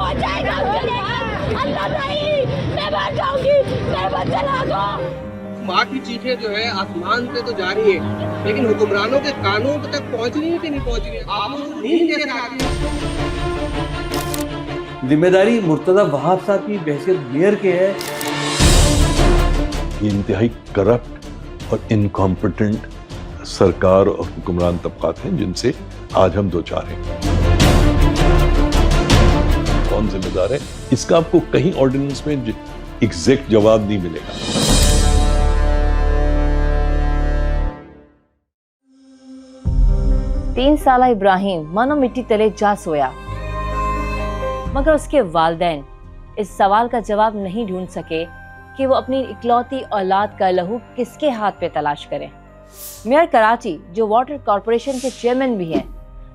ہو جائے گا اس کے ساتھ. اللہ نہیں, میں مر جاؤں گی, میرے بچے لا دو. ماں کی چیخیں جو ہے آسمان پہ تو جاری ہیں, لیکن حکمرانوں کے کانوں تک پہنچ رہی ہے کہ نہیں پہنچ رہی ہے؟ آپ نیند کیسے آتی ہے؟ ذمہ داری مرتضی وہاب صاحب کی بحیثیت میئر کے ہے. یہ انتہائی کرپٹ اور انکمپٹنٹ سرکار اور حکمران طبقات ہیں جن سے آج ہم دوچار ہیں. کون ذمہ دار ہے اس کا آپ کو کہیں آرڈیننس میں ایگزیکٹ جواب نہیں ملے گا. 3 سالہ ابراہیم منو مٹی تلے جا سویا, مگر اس کے والدین اس سوال کا جواب نہیں ڈھونڈ سکے کہ وہ اپنی اکلوتی اولاد کا لہو کس کے ہاتھ پہ تلاش کریں. میئر کراچی جو واٹر کارپوریشن کے چیئرمین بھی ہیں,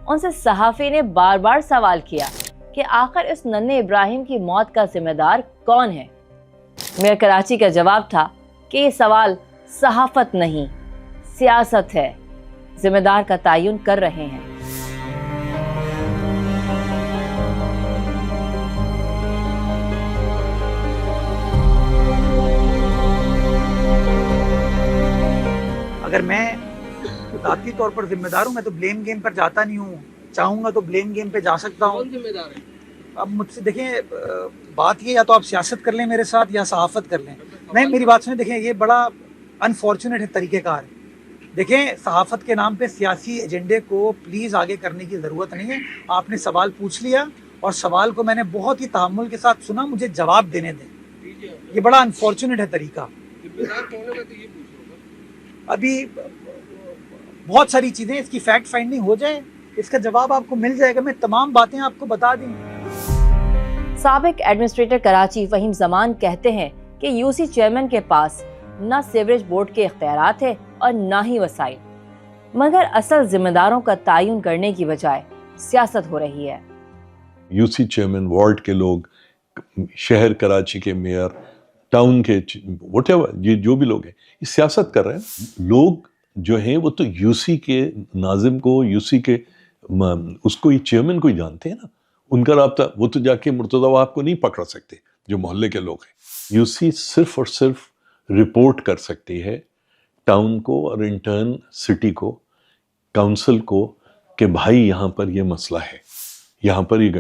ان سے صحافی نے بار بار سوال کیا کہ آخر اس ننھے ابراہیم کی موت کا ذمہ دار کون ہے. میئر کراچی کا جواب تھا کہ یہ سوال صحافت نہیں, سیاست ہے, ذمہ دار کا تعین کر رہے ہیں. اگر میں ذاتی طور پر ذمہ دار ہوں, میں تو بلیم گیم پر جاتا نہیں ہوں. چاہوں گا تو بلیم گیم پہ جا سکتا ہوں. کون ذمہ دار ہے؟ اب مجھ سے دیکھیں, بات یہ یا تو آپ سیاست کر لیں میرے ساتھ یا صحافت کر لیں. نہیں, میری بات سنیں, دیکھیں یہ بڑا انفارچونیٹ ہے طریقہ کار. دیکھیں صحافت کے نام پہ سیاسی ایجنڈے کو پلیز آگے کرنے کی ضرورت نہیں ہے. آپ نے سوال پوچھ لیا اور سوال کو میں نے بہت ہی تحمل کے ساتھ سنا, مجھے جواب دینے دیں. یہ بڑا انفارچونیٹ ہے طریقہ. ذمہ دار کون ہے میں تو یہ پوچھ رہا ہوں. ابھی بہت ساری چیزیں, اس کی فیکٹ فائنڈنگ ہو جائے, اس کا جواب آپ کو مل جائے گا. میں تمام باتیں آپ کو بتا دیں. سابق ایڈمنسٹریٹر کراچی فہیم زمان کہتے ہیں کہ یو سی چیئرمین کے پاس نہ سیوریج بورڈ کے اختیارات ہیں اور نہ ہی وسائل, مگر اصل ذمہ داروں کا تعین کرنے کی بجائے سیاست ہو رہی ہے. یو سی چیئرمین, وارڈ کے لوگ, شہر کراچی کے میئر, ٹاؤن کے واٹ ایور, یہ جو بھی لوگ ہیں یہ سیاست کر رہے ہیں. لوگ جو ہیں وہ تو یو سی کے ناظم کو, یو سی کے اس کو, یہ چیئرمین کو ہی جانتے ہیں نا. ان کا رابطہ وہ تو جا کے مرتضی وہاب کو نہیں پکڑ سکتے جو محلے کے لوگ ہیں. یو سی صرف اور صرف رپورٹ کر سکتی ہے ٹاؤن کو اور انٹرن سٹی کو, کاؤنسل کو, کہ بھائی یہاں پر یہ مسئلہ ہے, یہاں پر یہ.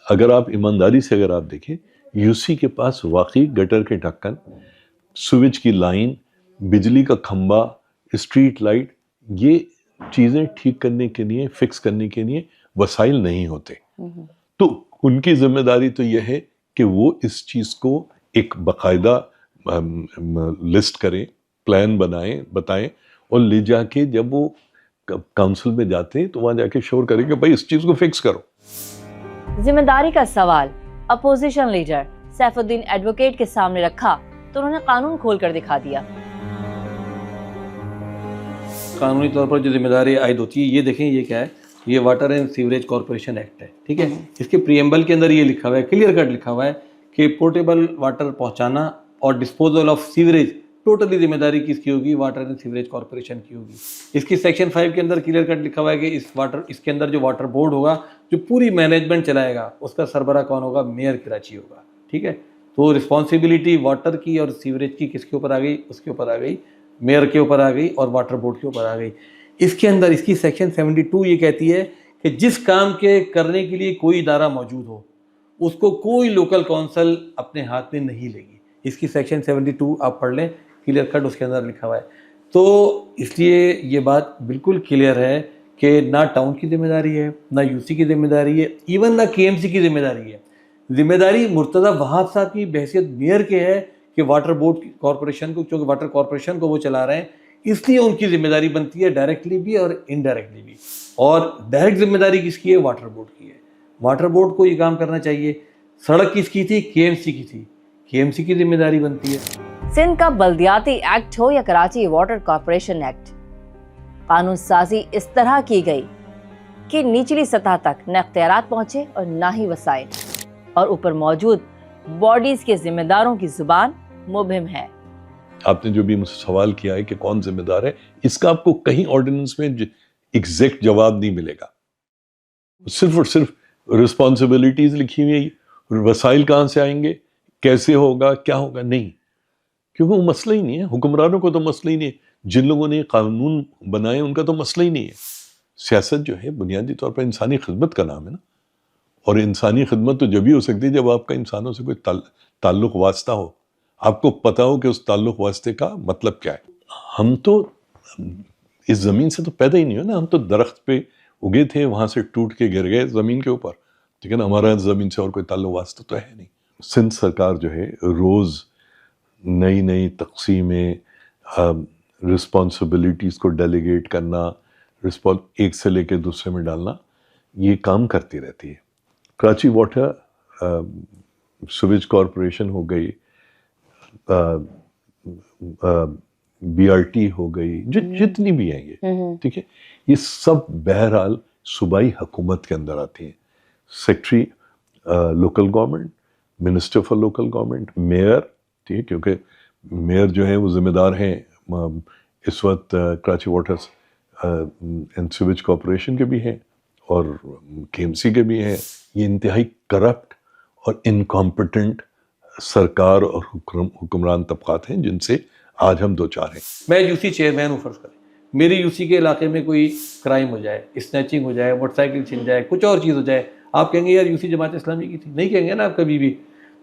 اگر آپ ایمانداری سے اگر آپ دیکھیں, یو سی کے پاس واقعی گٹر کے ڈھکن, سویج کی لائن, بجلی کا کھمبا, اسٹریٹ لائٹ, یہ چیزیں ٹھیک کرنے کے لیے, فکس کرنے کے لیے وسائل نہیں ہوتے. تو ان کی ذمہ داری تو یہ ہے کہ وہ اس چیز کو ایک باقاعدہ لسٹ کریں, پلان بنائیں, بتائیں, اور لے جا کے جب وہ کاؤنسل میں جاتے ہیں تو وہاں جا کے شور کریں کہ بھائی اس چیز کو فکس کرو. ذمہ داری کا سوال اپوزیشن لیڈر سیف الدین ایڈوکیٹ کے سامنے رکھا تو انہوں نے قانون کھول کر دکھا دیا. قانونی طور پر جو ذمہ داری عائد ہوتی ہے, یہ دیکھیں یہ کیا ہے, یہ water and sewerage corporation act ہے, ٹھیک ہے. اس کے پریمبل کے اندر یہ لکھا ہوا ہے, کلیئر کٹ لکھا ہوا ہے کہ پورٹیبل واٹر پہنچانا اور ڈسپوزل آف سیوریج ٹوٹلی ذمہ داری کس کی ہوگی, واٹر اینڈ سیوریج کارپوریشن کی ہوگی. اس کی سیکشن 5 کے اندر کلیئر کٹ لکھا ہوا ہے کہ اس کے اندر جو واٹر بورڈ ہوگا, جو پوری مینجمنٹ چلائے گا, اس کا سربراہ کون ہوگا, میئر کراچی ہوگا, ٹھیک ہے. تو رسپانسبلٹی واٹر کی اور سیوریج کی کس کے اوپر آ گئی, اس کے اوپر آ گئی, میئر کے اوپر آ گئی اور واٹر بورڈ کے اوپر آ گئی. اس کے اندر اس کی سیکشن 72 یہ کہتی ہے کہ جس کام کے کرنے کے لیے کوئی ادارہ موجود ہو, اس کو کوئی لوکل کونسل اپنے ہاتھ میں نہیں لے گی. اس کی سیکشن 72 آپ پڑھ لیں, کلیئر کٹ اس کے اندر لکھا ہوا ہے. تو اس لیے یہ بات بالکل کلیئر ہے کہ نہ ٹاؤن کی ذمہ داری ہے, نہ یو سی کی ذمہ داری ہے, ایون نہ کے ایم سی کی ذمہ داری ہے. ذمہ داری مرتضی وہاب صاحب کی بحیثیت میئر کے ہے کہ واٹر بورڈ کارپوریشن کو, چونکہ واٹر کارپوریشن کو وہ چلا رہے ہیں, اس لیے ان کی ذمہ داری بنتی ہے ڈائریکٹلی بھی اور انڈائریکٹلی بھی. اور ڈائریکٹ ذمہ داری کس کی ہے, واٹر بورڈ کی ہے. واٹر بورڈ کو یہ کام کرنا چاہیے. سڑک کس کی تھی, کے ایم سی کی تھی, کے ایم سی کی ذمہ داری بنتی ہے. سندھ کا بلدیاتی ایکٹ ہو یا کراچی واٹر کارپوریشن ایکٹ, قانون سازی اس طرح کی گئی کہ نچلی سطح تک نہ اختیارات پہنچے اور نہ ہی وسائل, اور اوپر موجود باڈیز کے ذمہ داروں کی زبان مبہم ہے. آپ نے جو بھی مجھ سے سوال کیا ہے کہ کون ذمہ دار ہے, اس کا آپ کو کہیں آرڈیننس میں ایگزیکٹ جواب نہیں ملے گا. صرف اور صرف رسپانسبلٹیز لکھی ہوئی ہے, وسائل کہاں سے آئیں گے, کیسے ہوگا, کیا ہوگا, نہیں, کیونکہ وہ مسئلہ ہی نہیں ہے. حکمرانوں کو تو مسئلہ ہی نہیں ہے, جن لوگوں نے قانون بنائے ان کا تو مسئلہ ہی نہیں ہے. سیاست جو ہے بنیادی طور پر انسانی خدمت کا نام ہے نا, اور انسانی خدمت تو جب ہی ہو سکتی ہے جب آپ کا انسانوں سے کوئی تعلق واسطہ ہو, آپ کو پتہ ہو کہ اس تعلق واسطے کا مطلب کیا ہے. ہم تو اس زمین سے تو پیدا ہی نہیں ہو نا, ہم تو درخت پہ اگے تھے, وہاں سے ٹوٹ کے گر گئے زمین کے اوپر, ٹھیک ہے نا, ہمارا زمین سے اور کوئی تعلق واسطہ تو ہے نہیں. سندھ سرکار جو ہے روز نئی نئی تقسیمیں, رسپانسبلٹیز کو ڈیلیگیٹ کرنا, ایک سے لے کے دوسرے میں ڈالنا, یہ کام کرتی رہتی ہے. کراچی واٹر سویج کارپوریشن ہو گئی, BRT ہو گئی, جتنی بھی ہیں یہ, ٹھیک ہے, یہ سب بہرحال صوبائی حکومت کے اندر آتی ہیں. Secretary local government, minister for local government, mayor, ٹھیک ہے, کیونکہ میئر جو ہیں وہ ذمہ دار ہیں اس وقت Karachi water and sewage corporation کے بھی ہیں اور KMC کے بھی ہیں. یہ انتہائی کرپٹ اور انکمپٹنٹ سرکار اور حکمران طبقات ہیں جن سے آج ہم دو چار ہیں. میں UC چیئرمین ہوں, فرض کریں میری UC کے علاقے میں کوئی کرائم ہو جائے, اسنیچنگ ہو جائے, موٹر سائیکل چھن جائے, کچھ اور چیز ہو جائے, آپ کہیں گے یار UC جماعت اسلامی کی تھی, نہیں کہیں گے نا آپ کبھی بھی.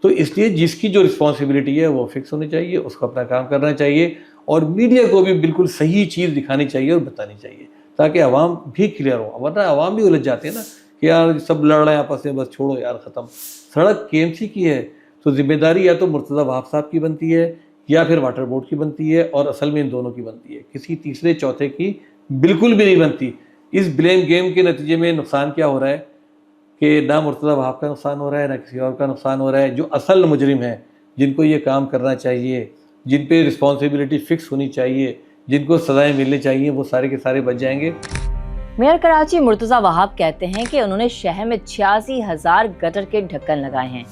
تو اس لیے جس کی جو رسپانسبلٹی ہے وہ فکس ہونی چاہیے, اس کو اپنا کام کرنا چاہیے, اور میڈیا کو بھی بالکل صحیح چیز دکھانی چاہیے اور بتانی چاہیے تاکہ عوام بھی کلیئر ہو. ورنہ عوام بھی الجھ جاتے ہیں نا کہ یار سب لڑ رہے ہیں آپس میں, بس چھوڑو یار ختم. سڑک KMC کی ہے تو ذمہ داری یا تو مرتضیٰ وہاب صاحب کی بنتی ہے یا پھر واٹر بورڈ کی بنتی ہے, اور اصل میں ان دونوں کی بنتی ہے, کسی تیسرے چوتھے کی بالکل بھی نہیں بنتی. اس بلیم گیم کے نتیجے میں نقصان کیا ہو رہا ہے کہ نہ مرتضیٰ وہاب کا نقصان ہو رہا ہے نہ کسی اور کا نقصان ہو رہا ہے. جو اصل مجرم ہیں, جن کو یہ کام کرنا چاہیے, جن پہ رسپانسبلٹی فکس ہونی چاہیے, جن کو سزائیں ملنی چاہیے, وہ سارے کے سارے بچ جائیں گے. میئر کراچی مرتضیٰ وہاب کہتے ہیں کہ انہوں نے شہر میں 86,000 گٹر کے ڈھکن لگائے ہیں,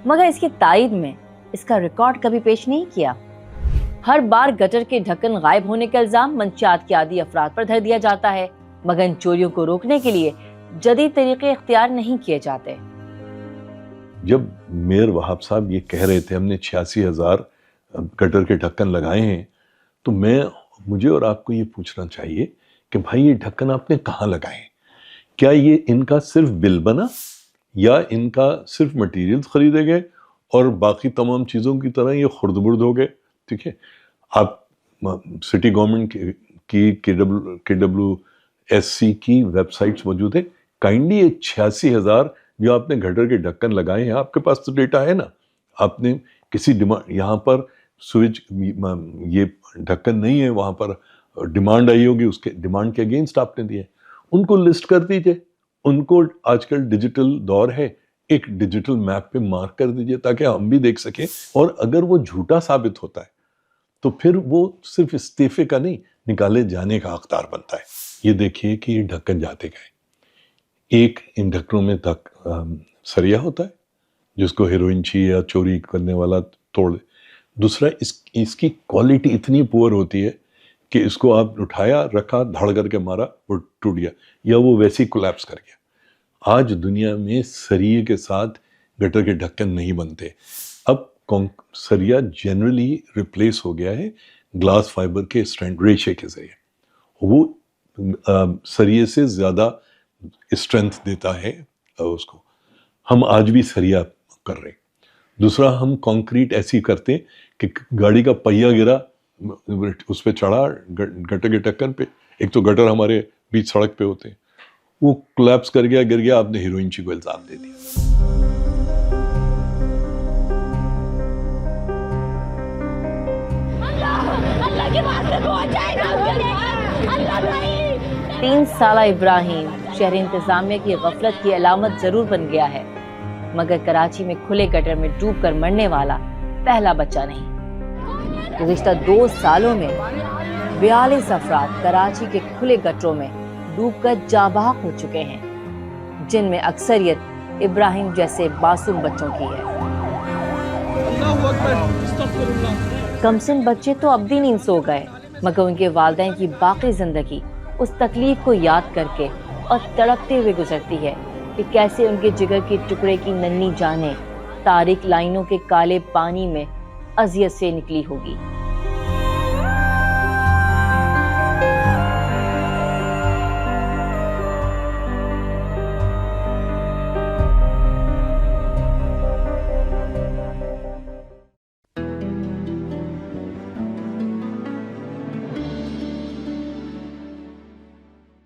مگر اس کی تائید میں اس کا ریکارڈ کبھی پیش نہیں کیا. ہر بار گٹر کے ڈھکن غائب ہونے کا الزام منشیات کے عادی افراد پر دھر دیا جاتا ہے, مگر ان چوریوں کو روکنے کے لیے جدید طریقے اختیار نہیں کیے جاتے. جب میئر وہاب صاحب یہ کہہ رہے تھے ہم نے 86,000 گٹر کے ڈھکن لگائے ہیں, تو مجھے اور آپ کو یہ پوچھنا چاہیے کہ بھائی یہ ڈھکن آپ نے کہاں لگائے؟ کیا یہ ان کا صرف بل بنا, یا ان کا صرف مٹیریل خریدے گئے اور باقی تمام چیزوں کی طرح یہ خرد برد ہو گئے؟ ٹھیک ہے, آپ سٹی گورنمنٹ کی KWSC کی ویب سائٹس موجود ہے, کائنڈلی یہ 86,000 جو آپ نے گٹر کے ڈھکن لگائے ہیں, آپ کے پاس تو ڈیٹا ہے نا, آپ نے کسی ڈیمانڈ, یہاں پر سوئچ یہ ڈھکن نہیں ہے, وہاں پر ڈیمانڈ آئی ہوگی, اس کے ڈیمانڈ کے اگینسٹ آپ نے دیے, ان کو لسٹ کر دیجئے. ان کو آج کل ڈیجیٹل دور ہے, ایک ڈیجیٹل میپ پہ مارک کر دیجئے تاکہ ہم بھی دیکھ سکیں, اور اگر وہ جھوٹا ثابت ہوتا ہے تو پھر وہ صرف استعفے کا نہیں, نکالے جانے کا حقدار بنتا ہے. یہ دیکھیے کہ یہ ڈھکن جاتے گئے, ایک ان ڈھکنوں میں سریا ہوتا ہے جس کو ہیروئن چاہیے یا چوری کرنے والا توڑ دے, دوسرا اس کی کوالٹی اتنی پور ہوتی ہے کہ اس کو آپ اٹھایا, رکھا, دھڑ کر کے مارا, وہ ٹوٹ گیا یا وہ ویسے ہی کولیپس کر گیا. آج دنیا میں سریے کے ساتھ گٹر کے ڈھکن نہیں بنتے. اب سریا جنرلی ریپلیس ہو گیا ہے گلاس فائبر کے اسٹرینڈ ریشے کے ذریعے, وہ سریے سے زیادہ اسٹرینتھ دیتا ہے اس کو. ہم آج بھی سریا کر رہے ہیں. دوسرا, ہم کانکریٹ ایسی کرتے ہیں کہ گاڑی کا پہیا گرا, اس پہ چڑھا گٹر کے ڈھکن پہ, ایک تو گٹر ہمارے بیچ سڑک پہ ہوتے ہیں, وہ کولیپس کر گیا, گر گیا, آپ نے ہیروئن چی کو الزام دے دیا. 3 سالہ ابراہیم شہر انتظامیہ کی غفلت کی علامت ضرور بن گیا ہے, مگر کراچی میں کھلے گٹر میں ڈوب کر مرنے والا پہلا بچہ نہیں. گزشتہ 2 سالوں میں 42 افراد کراچی کے کھلے گٹروں میں ڈوب کر جاں بحق ہو چکے ہیں, جن میں اکثریت ابراہیم جیسے معصوم بچوں کی ہے. کمسن بچے تو اب بھی نیند سو گئے, مگر ان کے والدین کی باقی زندگی اس تکلیف کو یاد کر کے اور تڑپتے ہوئے گزرتی ہے کہ کیسے ان کے جگر کے ٹکڑے کی ننھی جانیں تاریک لائنوں کے کالے پانی میں اذیت سے نکلی ہوگی۔